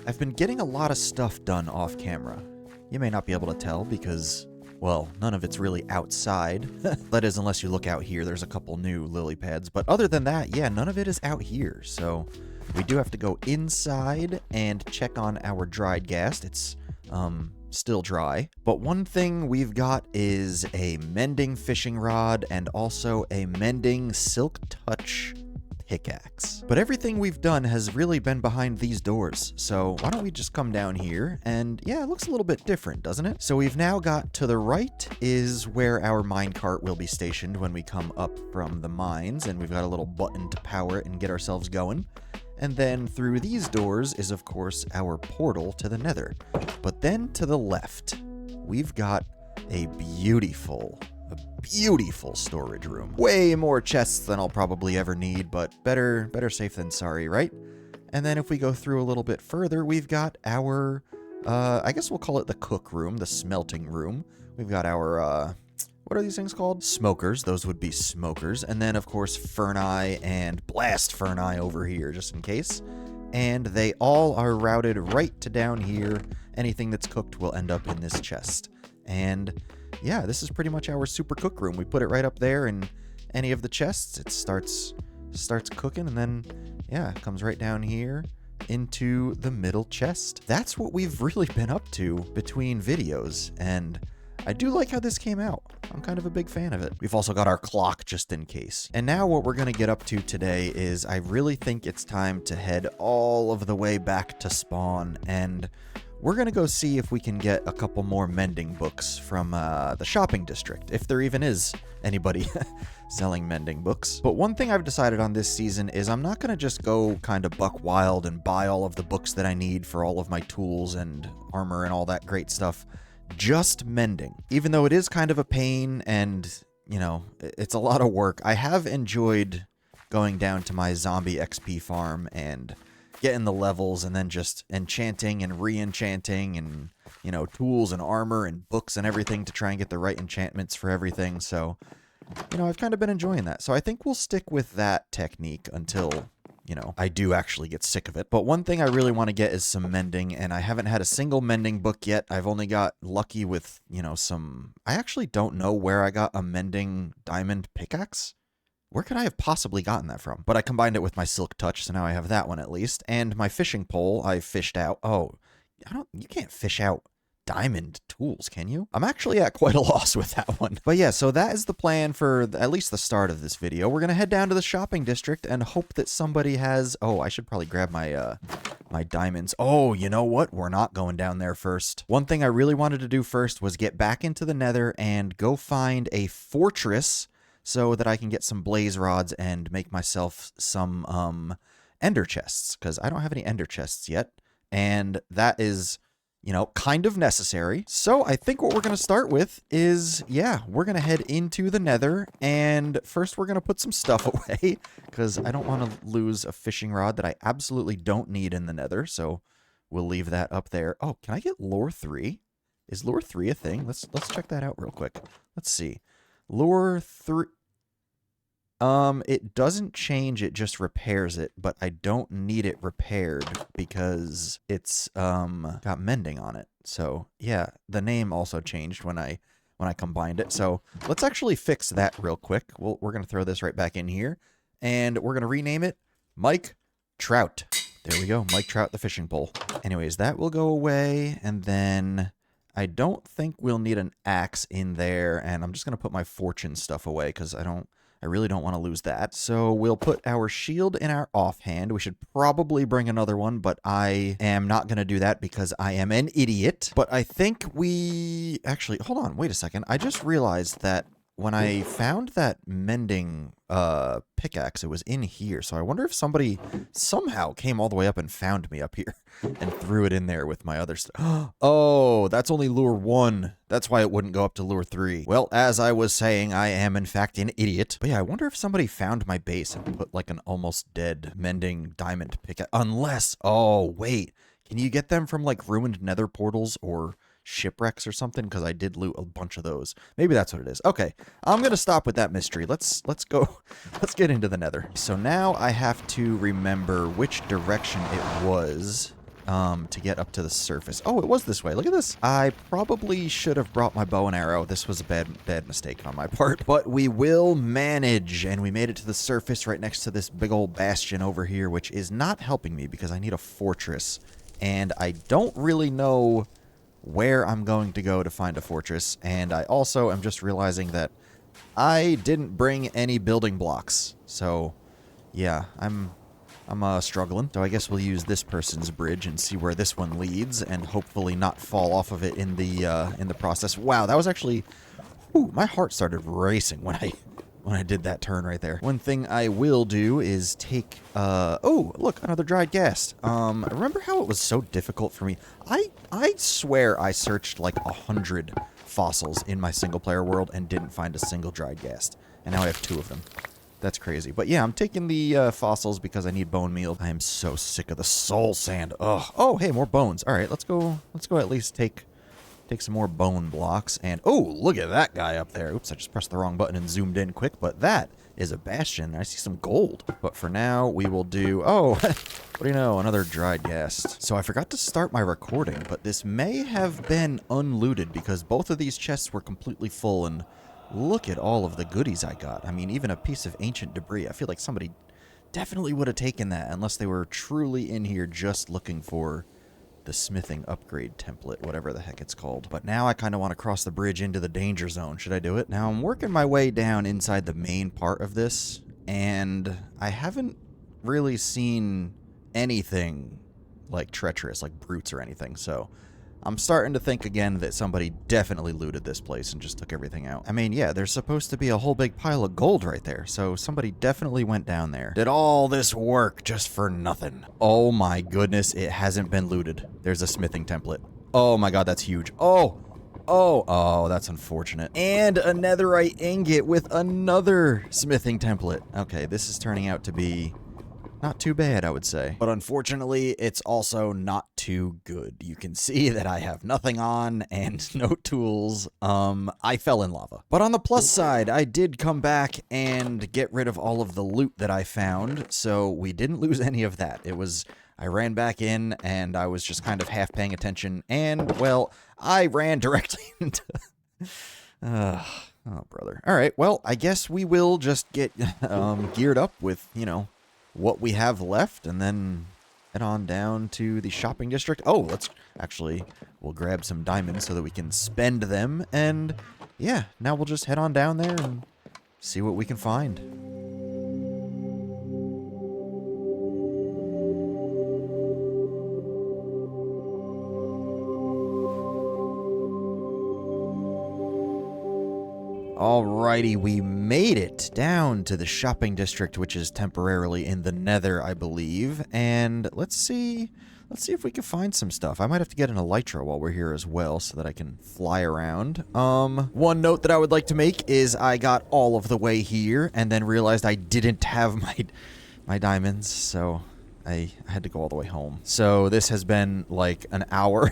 I've been getting a lot of stuff done off camera. You may not be able to tell because, well, none of it's really outside. That is, unless you look out here, there's a couple new lily pads. But other than that, yeah, none of it is out here. So we do have to go inside and check on our dried ghast. It's, still dry. But one thing we've got is a mending fishing rod and also a mending silk touch pickaxe. But everything we've done has really been behind these doors, so why don't we just come down here, and yeah, it looks a little bit different, doesn't it? So we've now got to the right is where our minecart will be stationed when we come up from the mines, and we've got a little button to power it and get ourselves going. And then through these doors is, of course, our portal to the Nether. But then to the left, we've got a beautiful storage room. Way more chests than I'll probably ever need, but better safe than sorry, right? And then if we go through a little bit further, we've got our, I guess we'll call it the cook room, the smelting room. We've got our, what are these things called? Smokers. Those would be smokers. And then, of course, Ferni and Blast Ferni over here, just in case. And they all are routed right to down here. Anything that's cooked will end up in this chest. And yeah, this is pretty much our super cook room. We put it right up there in any of the chests. It starts cooking, and then, yeah, it comes right down here into the middle chest. That's what we've really been up to between videos, and I do like how this came out. I'm kind of a big fan of it. We've also got our clock just in case. And now what we're going to get up to today is I really think it's time to head all of the way back to spawn, and we're going to go see if we can get a couple more mending books from the shopping district, if there even is anybody selling mending books. But one thing I've decided on this season is I'm not going to just go kind of buck wild and buy all of the books that I need for all of my tools and armor and all that great stuff. Just mending. Even though it is kind of a pain and, you know, it's a lot of work, I have enjoyed going down to my zombie XP farm and getting the levels and then just enchanting and re-enchanting and, you know, tools and armor and books and everything to try and get the right enchantments for everything. So, you know, I've kind of been enjoying that. So I think we'll stick with that technique until, you know, I do actually get sick of it. But one thing I really want to get is some mending, and I haven't had a single mending book yet. I've only got lucky with, you know, some... I actually don't know where I got a mending diamond pickaxe. Where could I have possibly gotten that from? But I combined it with my silk touch, so now I have that one at least. And my fishing pole, I fished out... Oh, you can't fish out diamond tools, can you? I'm actually at quite a loss with that one. But yeah, so that is the plan for at least the start of this video. We're gonna head down to the shopping district and hope that somebody has... Oh, I should probably grab my my diamonds. Oh, you know what? We're not going down there first. One thing I really wanted to do first was get back into the Nether and go find a fortress so that I can get some blaze rods and make myself some ender chests, because I don't have any ender chests yet, and that is, you know, kind of necessary. So I think what we're going to start with is, yeah, we're going to head into the Nether, and first we're going to put some stuff away, because I don't want to lose a fishing rod that I absolutely don't need in the Nether, so we'll leave that up there. Oh, can I get lure 3? Is lure 3 a thing? Let's check that out real quick. Let's see. Lure 3... it doesn't change, it just repairs it, but I don't need it repaired because it's, got mending on it. So, yeah, the name also changed when I combined it. So, let's actually fix that real quick. We're gonna throw this right back in here, and we're gonna rename it Mike Trout. There we go, Mike Trout the fishing pole. Anyways, that will go away, and then I don't think we'll need an axe in there, and I'm just gonna put my fortune stuff away because I really don't want to lose that. So we'll put our shield in our offhand. We should probably bring another one, but I am not going to do that because I am an idiot. But I think we... Actually, hold on, wait a second. I just realized that when I found that mending pickaxe, it was in here. So I wonder if somebody somehow came all the way up and found me up here and threw it in there with my other stuff. Oh, that's only lure 1. That's why it wouldn't go up to lure 3. Well, as I was saying, I am in fact an idiot. But yeah, I wonder if somebody found my base and put like an almost dead mending diamond pickaxe. Unless, oh wait, can you get them from like ruined nether portals or shipwrecks or something? Because I did loot a bunch of those. Maybe that's what it is. Okay, I'm gonna stop with that mystery. Let's go. Let's get into the Nether. So now I have to remember which direction it was to get up to the surface. Oh, it was this way. Look at this. I probably should have brought my bow and arrow. This was a bad mistake on my part. But we will manage, and we made it to the surface right next to this big old bastion over here, which is not helping me because I need a fortress. And I don't really know where I'm going to go to find a fortress. And I also am just realizing that I didn't bring any building blocks. So, yeah, I'm struggling. So I guess we'll use this person's bridge and see where this one leads, and hopefully not fall off of it in the process. Wow, that was actually, ooh, my heart started racing when I did that turn right there. One thing I will do is take, oh, look, another dried ghast. Remember how it was so difficult for me? I swear I searched like 100 fossils in my single player world and didn't find a single dried ghast. And now I have 2 of them. That's crazy. But yeah, I'm taking the fossils because I need bone meal. I am so sick of the soul sand. Ugh. Oh, hey, more bones. All right, let's go at least take some more bone blocks. And oh, look at that guy up there. Oops, I just pressed the wrong button and zoomed in quick, but that is a bastion. I see some gold. But for now, we will do, oh, what do you know, another dried ghast. So I forgot to start my recording, but this may have been unlooted because both of these chests were completely full, and look at all of the goodies I got. I mean, even a piece of ancient debris. I feel like somebody definitely would have taken that unless they were truly in here just looking for the smithing upgrade template, whatever the heck it's called. But now I kind of want to cross the bridge into the danger zone. Should I do it? Now I'm working my way down inside the main part of this, and I haven't really seen anything like treacherous, like brutes or anything, so I'm starting to think again that somebody definitely looted this place and just took everything out. I mean, yeah, there's supposed to be a whole big pile of gold right there, so somebody definitely went down there. Did all this work just for nothing. Oh my goodness, it hasn't been looted. There's a smithing template. Oh my god, that's huge. Oh, that's unfortunate. And a netherite ingot with another smithing template. Okay, this is turning out to be not too bad, I would say. But unfortunately, it's also not too good. You can see that I have nothing on and no tools. I fell in lava. But on the plus side, I did come back and get rid of all of the loot that I found, so we didn't lose any of that. It was, I ran back in and I was just kind of half paying attention, and, well, I ran directly into... oh, brother. All right, well, I guess we will just get geared up with, you know, what we have left, and then head on down to the shopping district. Oh, we'll grab some diamonds so that we can spend them, and yeah, now we'll just head on down there and see what we can find. Alrighty, we made it down to the shopping district, which is temporarily in the Nether, I believe. And let's see if we can find some stuff. I might have to get an elytra while we're here as well, so that I can fly around. One note that I would like to make is I got all of the way here, and then realized I didn't have my diamonds, so I had to go all the way home. So this has been like an hour,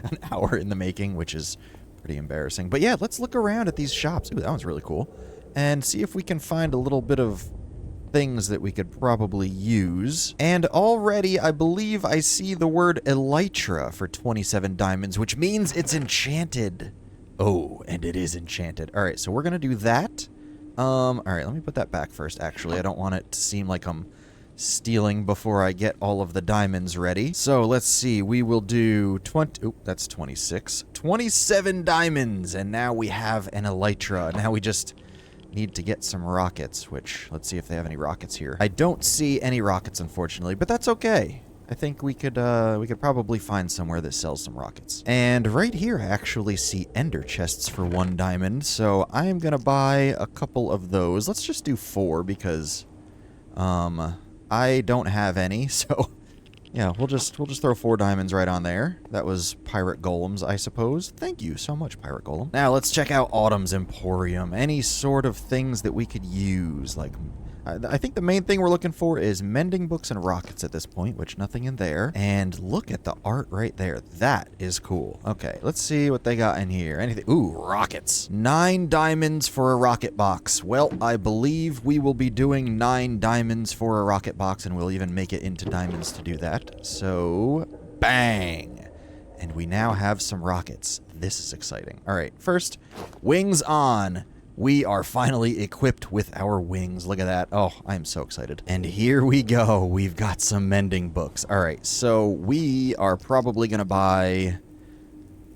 an hour in the making, which is pretty embarrassing. But yeah, let's look around at these shops. Ooh, that one's really cool. And see if we can find a little bit of things that we could probably use. And already, I believe I see the word elytra for 27 diamonds, which means it's enchanted. Oh, and it is enchanted. All right, so we're going to do that. All right, let me put that back first, actually. I don't want it to seem like I'm stealing before I get all of the diamonds ready. So let's see, we will do 20, oop, that's 26. 27 diamonds, and now we have an elytra. Now we just need to get some rockets, which, let's see if they have any rockets here. I don't see any rockets, unfortunately, but that's okay. I think we could probably find somewhere that sells some rockets. And right here, I actually see ender chests for 1 diamond, so I'm gonna buy a couple of those. Let's just do 4, because, I don't have any, so yeah, we'll just throw 4 diamonds right on there. That was pirate golems, I suppose. Thank you so much, pirate golem. Now let's check out Autumn's Emporium. Any sort of things that we could use, like I think the main thing we're looking for is mending books and rockets at this point, which nothing in there. And look at the art right there. That is cool. Okay, let's see what they got in here. Anything? Ooh, rockets. 9 diamonds for a rocket box. Well, I believe we will be doing 9 diamonds for a rocket box, and we'll even make it into diamonds to do that. So Bang! And we now have some rockets. This is exciting. All right, first, wings on. We are finally equipped with our wings. Look at that. Oh, I am so excited. And here we go. We've got some mending books. All right, so we are probably going to buy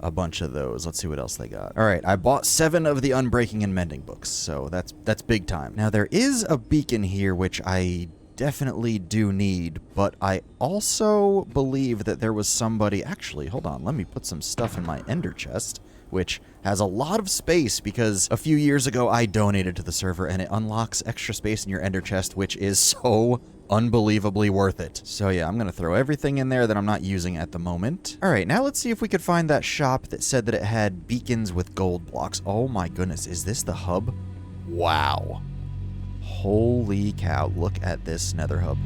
a bunch of those. Let's see what else they got. All right, I bought 7 of the unbreaking and mending books, so that's big time. Now, there is a beacon here, which I definitely do need, but I also believe that there was somebody... Actually, hold on. Let me put some stuff in my ender chest, which has a lot of space because a few years ago I donated to the server, and it unlocks extra space in your ender chest, which is so unbelievably worth it. So yeah, I'm gonna throw everything in there that I'm not using at the moment. All right, now let's see if we could find that shop that said that it had beacons with gold blocks. Oh my goodness, is this the hub? Wow. Holy cow, look at this Nether Hub.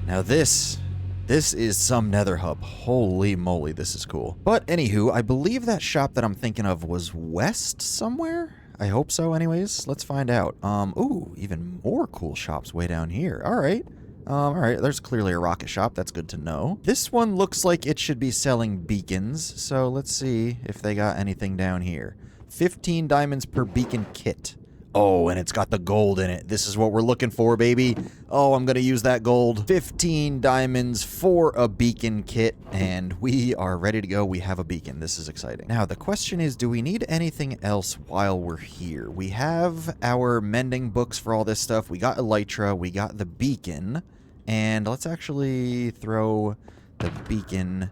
Now this is some Nether Hub. Holy moly, this is cool. But anywho, I believe that shop that I'm thinking of was west somewhere? I hope so anyways. Let's find out. Ooh, even more cool shops way down here. All right. All right, there's clearly a rocket shop. That's good to know. This one looks like it should be selling beacons, so let's see if they got anything down here. 15 diamonds per beacon kit. Oh, and it's got the gold in it. This is what we're looking for, baby. Oh, I'm going to use that gold. 15 diamonds for a beacon kit, and we are ready to go. We have a beacon. This is exciting. Now, the question is, do we need anything else while we're here? We have our mending books for all this stuff. We got elytra. We got the beacon. And let's actually throw the beacon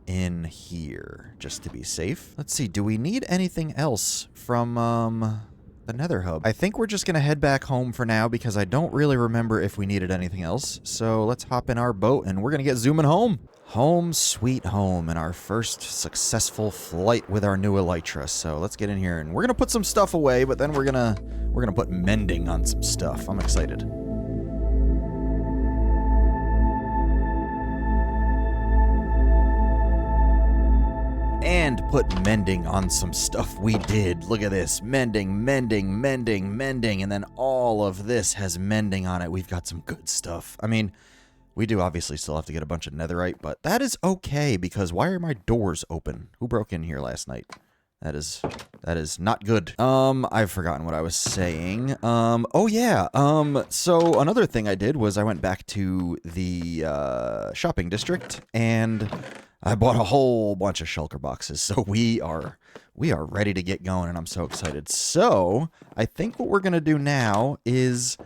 in here, just to be safe. Let's see. Do we need anything else from, the Nether Hub? I think we're just going to head back home for now because I don't really remember if we needed anything else. So let's hop in our boat and we're going to get zooming home. Home sweet home and our first successful flight with our new elytra. So let's get in here and we're going to put some stuff away, but then we're going to put mending on some stuff. I'm excited. And put mending on some stuff we did. Look at this. Mending, mending, mending, mending. And then all of this has mending on it. We've got some good stuff. I mean, we do obviously still have to get a bunch of netherite, but that is okay because why are my doors open? Who broke in here last night? That is not good. I've forgotten what I was saying. Oh yeah. So another thing I did was I went back to the shopping district and I bought a whole bunch of shulker boxes. So we are ready to get going and I'm so excited. So I think what we're gonna do now is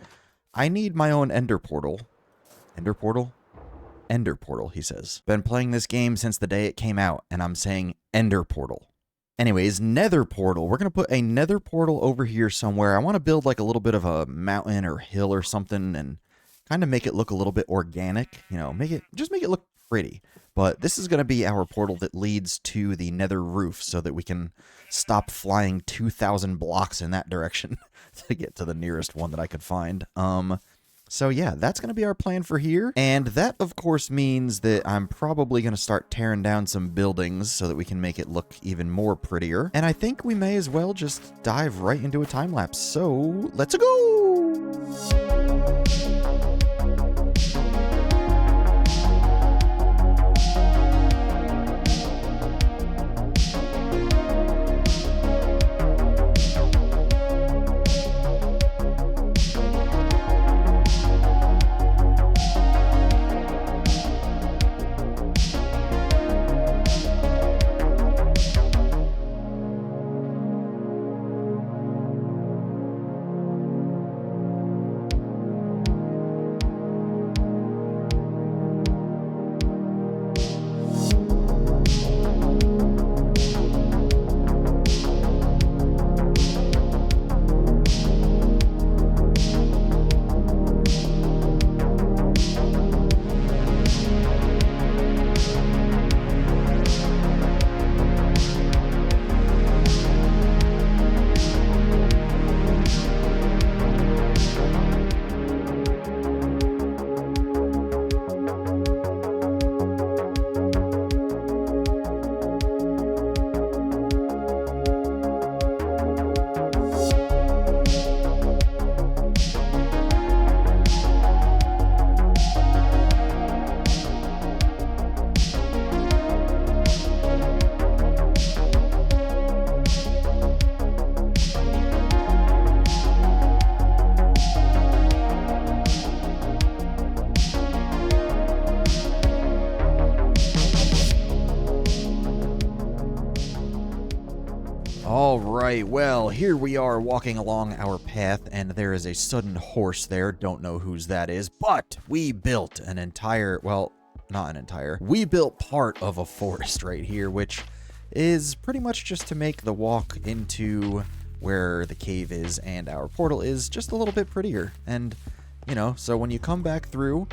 I need my own ender portal. Ender portal? Ender portal, he says. Been playing this game since the day it came out and I'm saying ender portal. Anyways, nether portal. We're going to put a nether portal over here somewhere. I want to build like a little bit of a mountain or hill or something and kind of make it look a little bit organic. You know, just make it look pretty. But this is going to be our portal that leads to the nether roof so that we can stop flying 2,000 blocks in that direction to get to the nearest one that I could find. So yeah, that's going to be our plan for here. And that, of course, means that I'm probably going to start tearing down some buildings so that we can make it look even more prettier. And I think we may as well just dive right into a time lapse. So let's go! All right, well, here we are walking along our path, and there is a sudden horse there. Don't know whose that is, but we built an entire, well, not an entire, we built part of a forest right here, which is pretty much just to make the walk into where the cave is and our portal is just a little bit prettier. And, you know, so when you come back through,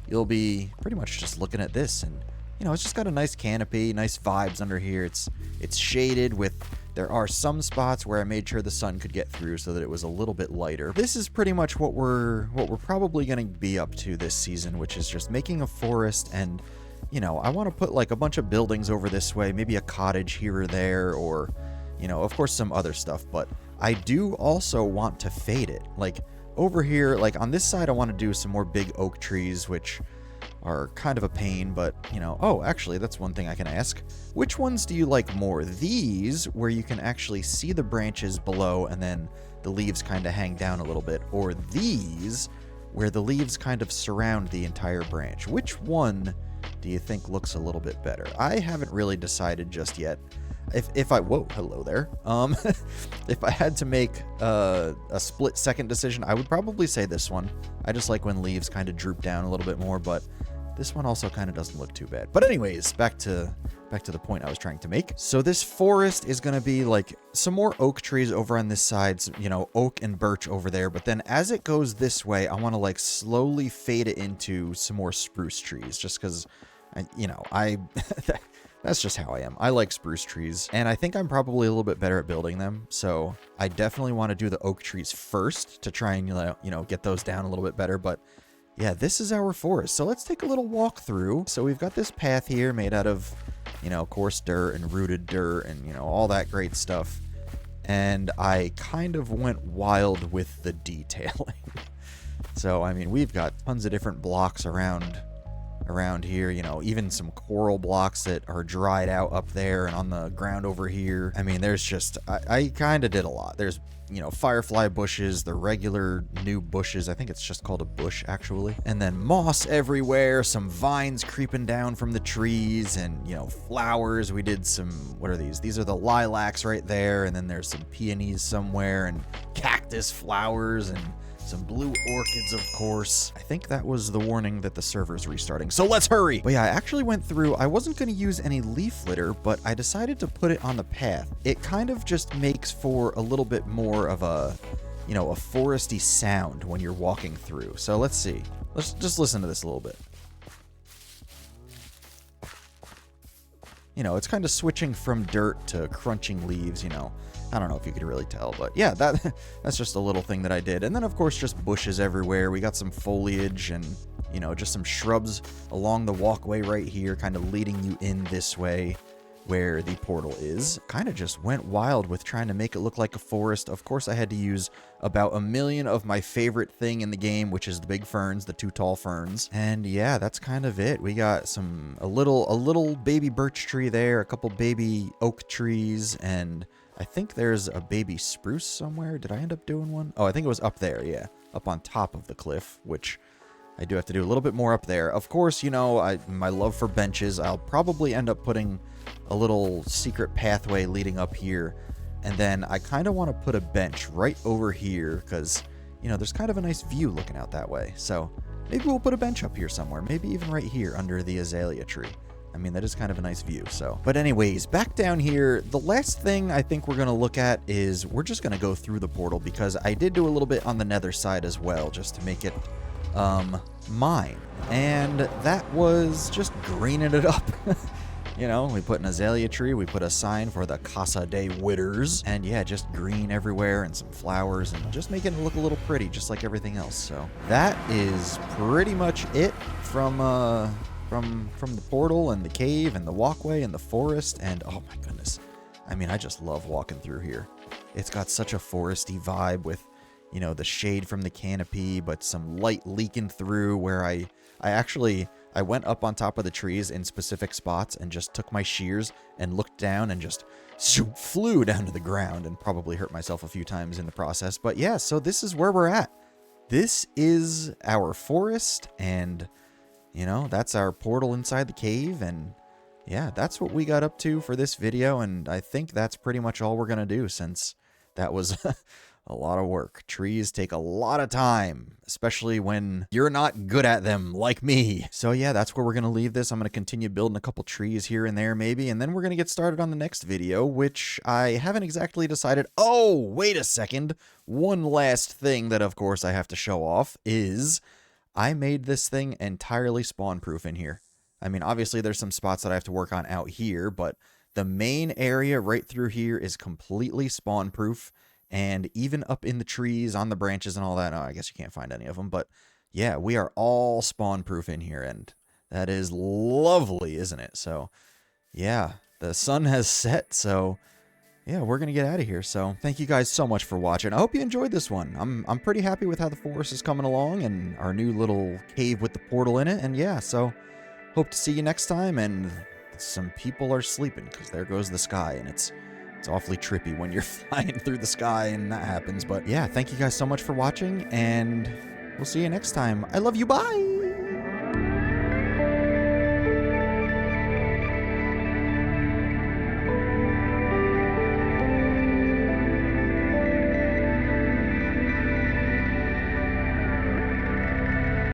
you'll be pretty much just looking at this, and, you know, it's just got a nice canopy, nice vibes under here. It's shaded with, there are some spots where I made sure the sun could get through so that it was a little bit lighter. This is pretty much what we're probably going to be up to this season, which is just making a forest. And, you know, I want to put like a bunch of buildings over this way, maybe a cottage here or there, or, you know, of course some other stuff. But I do also want to fade it. Like over here, like on this side, I want to do some more big oak trees, which are kind of a pain, but, you know, oh, actually, that's one thing I can ask. Which ones do you like more? These, where you can actually see the branches below and then the leaves kind of hang down a little bit, or these, where the leaves kind of surround the entire branch? Which one do you think looks a little bit better? I haven't really decided just yet. If I, whoa, hello there. If I had to make a split-second decision, I would probably say this one. I just like when leaves kind of droop down a little bit more, but this one also kind of doesn't look too bad. But anyways, back to the point I was trying to make. So this forest is going to be like some more oak trees over on this side, you know, oak and birch over there. But then as it goes this way, I want to like slowly fade it into some more spruce trees, just because, you know, that's just how I am. I like spruce trees, and I think I'm probably a little bit better at building them. So I definitely want to do the oak trees first to try and, you know, get those down a little bit better. But yeah, this is our forest. So let's take a little walk through. So we've got this path here made out of, you know, coarse dirt and rooted dirt and, you know, all that great stuff. And I kind of went wild with the detailing. So, I mean, we've got tons of different blocks around here, you know, even some coral blocks that are dried out up there and on the ground over here. I mean, there's just, I kind of did a lot. There's, you know, firefly bushes, the regular new bushes. I think it's just called a bush, actually. And then moss everywhere, some vines creeping down from the trees, and, you know, flowers. We did some, what are these? These are the lilacs right there, and then there's some peonies somewhere, and cactus flowers, and some blue orchids, of course. I think that was the warning that the server's restarting, so let's hurry! But yeah, I actually went through, I wasn't going to use any leaf litter, but I decided to put it on the path. It kind of just makes for a little bit more of a, you know, a foresty sound when you're walking through. So let's see. Let's just listen to this a little bit. You know, it's kind of switching from dirt to crunching leaves, you know. I don't know if you could really tell, but yeah, that's just a little thing that I did. And then, of course, just bushes everywhere. We got some foliage and, you know, just some shrubs along the walkway right here, kind of leading you in this way where the portal is. Kind of just went wild with trying to make it look like a forest. Of course, I had to use about 1 million of my favorite thing in the game, which is the big ferns, the 2 tall ferns. And yeah, that's kind of it. We got a little baby birch tree there, a couple baby oak trees, and I think there's a baby spruce somewhere. Did I end up doing one? Oh, I think it was up there, yeah. Up on top of the cliff, which I do have to do a little bit more up there. Of course, you know, my love for benches, I'll probably end up putting a little secret pathway leading up here. And then I kind of want to put a bench right over here because, you know, there's kind of a nice view looking out that way. So maybe we'll put a bench up here somewhere. Maybe even right here under the azalea tree. I mean, that is kind of a nice view, so. But anyways, back down here, the last thing I think we're going to look at is we're just going to go through the portal because I did do a little bit on the nether side as well, just to make it mine. And that was just greening it up. You know, we put an azalea tree, we put a sign for the Casa de Whitturs, and yeah, just green everywhere and some flowers and just making it look a little pretty, just like everything else. So that is pretty much it from the portal and the cave and the walkway and the forest. And oh my goodness, I mean, I just love walking through here. It's got such a foresty vibe with, you know, the shade from the canopy, but some light leaking through where I went up on top of the trees in specific spots and just took my shears and looked down and just flew down to the ground and probably hurt myself a few times in the process. But yeah, so this is where we're at. This is our forest, and, you know, that's our portal inside the cave. And, yeah, that's what we got up to for this video, and I think that's pretty much all we're gonna do since that was a lot of work. Trees take a lot of time, especially when you're not good at them like me. So yeah, that's where we're gonna leave this. I'm gonna continue building a couple trees here and there maybe, and then we're gonna get started on the next video, which I haven't exactly decided. Oh, wait a second. One last thing that of course I have to show off is I made this thing entirely spawn-proof in here. I mean, obviously there's some spots that I have to work on out here, but the main area right through here is completely spawn-proof, and even up in the trees, on the branches and all that. Oh, I guess you can't find any of them, but yeah, we are all spawn-proof in here, and that is lovely, isn't it? So, yeah, the sun has set, so yeah, we're gonna get out of here. So thank you guys so much for watching. I hope you enjoyed this one. I'm pretty happy with how the forest is coming along and our new little cave with the portal in it. And yeah, so hope to see you next time. And some people are sleeping because there goes the sky, and it's awfully trippy when you're flying through the sky and that happens. But yeah, thank you guys so much for watching, and we'll see you next time. I love you. Bye.